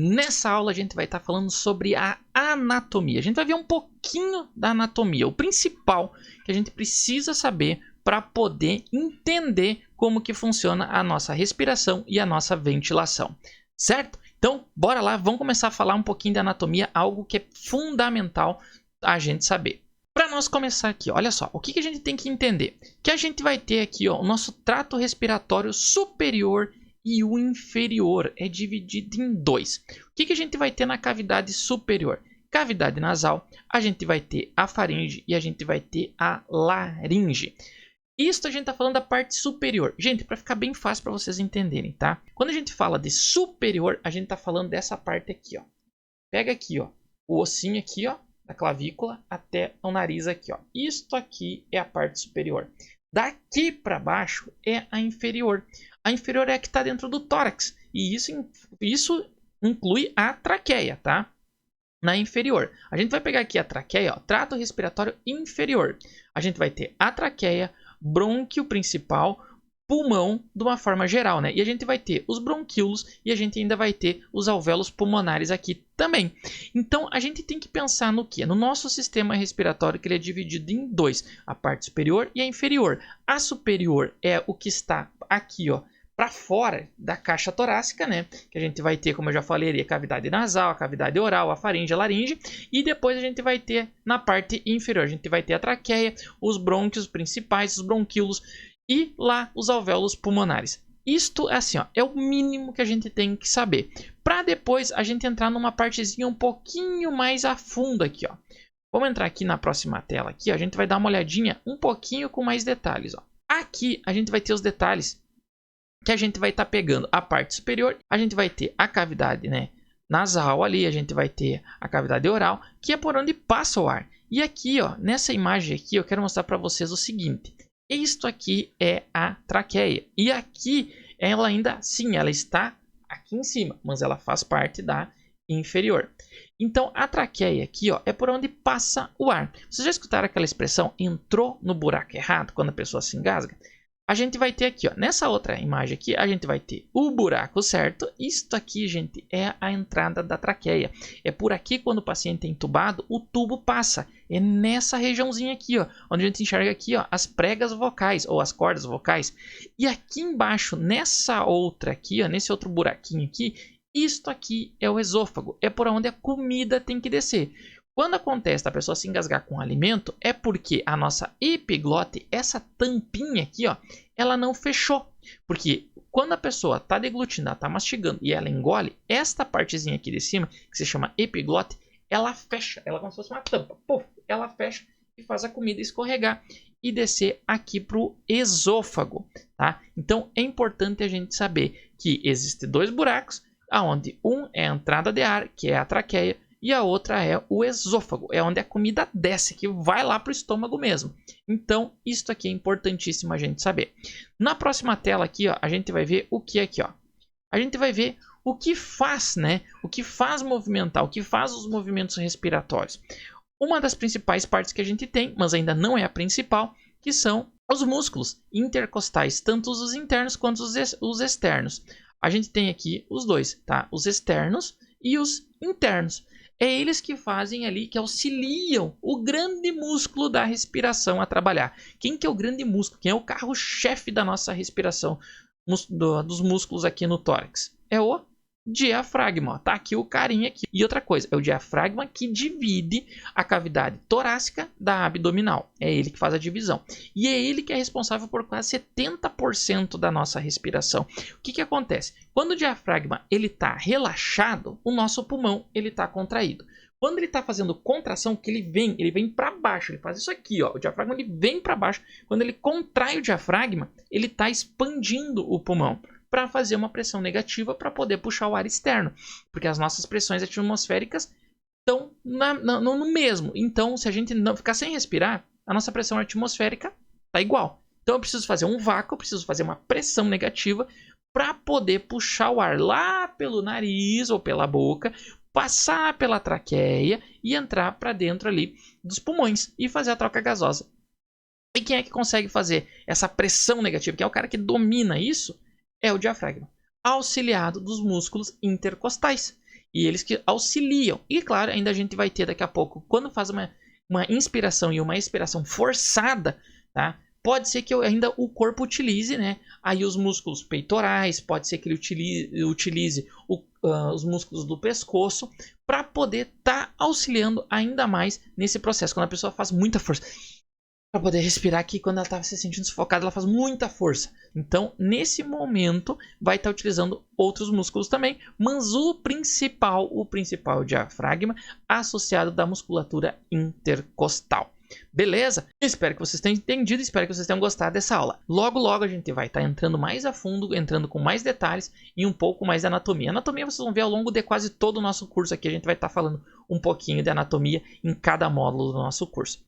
Nessa aula a gente vai estar falando sobre a anatomia. A gente vai ver um pouquinho da anatomia, o principal que a gente precisa saber para poder entender como que funciona a nossa respiração e a nossa ventilação, certo? Então, bora lá, vamos começar a falar um pouquinho da anatomia, algo que é fundamental a gente saber. Para nós começar aqui, olha só, o que a gente tem que entender? Que a gente vai ter aqui ó, o nosso trato respiratório superior e o inferior, é dividido em dois. O que a gente vai ter na cavidade superior? Cavidade nasal, a gente vai ter a faringe e a gente vai ter a laringe. Isso a gente está falando da parte superior. Gente, para ficar bem fácil para vocês entenderem, tá? Quando a gente fala de superior, a gente está falando dessa parte aqui, ó. Pega aqui, ó, o ossinho aqui, ó, da clavícula até o nariz aqui, ó. Isto aqui é a parte superior. Daqui para baixo é a inferior. A inferior é a que está dentro do tórax. E isso inclui a traqueia, tá? Na inferior. A gente vai pegar aqui a traqueia, ó, trato respiratório inferior. A gente vai ter a traqueia, brônquio principal, pulmão de uma forma geral, né? E a gente vai ter os bronquíolos e a gente ainda vai ter os alvéolos pulmonares aqui também. Então, a gente tem que pensar no quê? No nosso sistema respiratório, que ele é dividido em dois, a parte superior e a inferior. A superior é o que está aqui, ó, para fora da caixa torácica, né? Que a gente vai ter, como eu já falei, a cavidade nasal, a cavidade oral, a faringe, a laringe. E depois a gente vai ter na parte inferior, a gente vai ter a traqueia, os brônquios principais, os bronquíolos e lá os alvéolos pulmonares. Isto é assim, ó, é o mínimo que a gente tem que saber. Para depois a gente entrar numa partezinha um pouquinho mais a fundo aqui, ó. Vamos entrar aqui na próxima tela aqui, ó, a gente vai dar uma olhadinha um pouquinho com mais detalhes, ó. Aqui a gente vai ter os detalhes que a gente vai estar pegando a parte superior, a gente vai ter a cavidade, né, nasal ali, a gente vai ter a cavidade oral, que é por onde passa o ar. E aqui, ó, nessa imagem aqui, eu quero mostrar para vocês o seguinte. Isto aqui é a traqueia. E aqui, ela ainda, sim, ela está aqui em cima, mas ela faz parte da inferior. Então, a traqueia aqui, ó, é por onde passa o ar. Vocês já escutaram aquela expressão, entrou no buraco errado, quando a pessoa se engasga? A gente vai ter aqui, ó, nessa outra imagem aqui, a gente vai ter o buraco certo. Isto aqui, gente, é a entrada da traqueia. É por aqui, quando o paciente é entubado, o tubo passa. É nessa regiãozinha aqui, ó, onde a gente enxerga aqui, ó, as pregas vocais ou as cordas vocais. E aqui embaixo, nessa outra aqui, ó, nesse outro buraquinho aqui, isto aqui é o esôfago. É por onde a comida tem que descer. Quando acontece a pessoa se engasgar com alimento, é porque a nossa epiglote, essa tampinha aqui, ó, ela não fechou. Porque quando a pessoa está deglutindo, está mastigando e ela engole, esta partezinha aqui de cima, que se chama epiglote, ela fecha. Ela é como se fosse uma tampa. Puf, ela fecha e faz a comida escorregar e descer aqui para o esôfago. Tá? Então é importante a gente saber que existem dois buracos, onde um é a entrada de ar, que é a traqueia, e a outra é o esôfago, é onde a comida desce, que vai lá para o estômago mesmo. Então, isso aqui é importantíssimo a gente saber. Na próxima tela aqui, ó, a gente vai ver o que aqui, ó. A gente vai ver o que faz, né? O que faz movimentar, o que faz os movimentos respiratórios. Uma das principais partes que a gente tem, mas ainda não é a principal, que são os músculos intercostais, tanto os internos quanto os externos. A gente tem aqui os dois, tá? Os externos e os internos. É eles que fazem ali, que auxiliam o grande músculo da respiração a trabalhar. Quem que é o grande músculo? Quem é o carro-chefe da nossa respiração, dos músculos aqui no tórax? É o diafragma. Tá aqui o carinha aqui. E outra coisa, é o diafragma que divide a cavidade torácica da abdominal. É ele que faz a divisão. E é ele que é responsável por quase 70% da nossa respiração. O que acontece? Quando o diafragma está relaxado, o nosso pulmão está contraído. Quando ele está fazendo contração, que ele vem para baixo, ele faz isso aqui, ó, o diafragma ele vem para baixo. Quando ele contrai o diafragma, ele está expandindo o pulmão para fazer uma pressão negativa para poder puxar o ar externo, porque as nossas pressões atmosféricas estão no mesmo. Então, se a gente não ficar sem respirar, a nossa pressão atmosférica está igual. Então, eu preciso fazer um vácuo, eu preciso fazer uma pressão negativa para poder puxar o ar lá pelo nariz ou pela boca, passar pela traqueia e entrar para dentro ali dos pulmões e fazer a troca gasosa. E quem é que consegue fazer essa pressão negativa? Quem é o cara que domina isso? É o diafragma, auxiliado dos músculos intercostais. E eles que auxiliam. E claro, ainda a gente vai ter daqui a pouco, quando faz uma inspiração e uma expiração forçada, tá? Pode ser que ainda o corpo utilize, né? Aí os músculos peitorais, pode ser que ele utilize os músculos do pescoço para poder estar auxiliando ainda mais nesse processo. Quando a pessoa faz muita força para poder respirar aqui, quando ela está se sentindo sufocada, ela faz muita força. Então, nesse momento, vai estar utilizando outros músculos também, mas o principal é o diafragma, associado da musculatura intercostal. Beleza? Espero que vocês tenham entendido, espero que vocês tenham gostado dessa aula. Logo, logo a gente vai estar entrando mais a fundo, entrando com mais detalhes e um pouco mais de anatomia. Anatomia vocês vão ver ao longo de quase todo o nosso curso aqui. A gente vai estar falando um pouquinho de anatomia em cada módulo do nosso curso.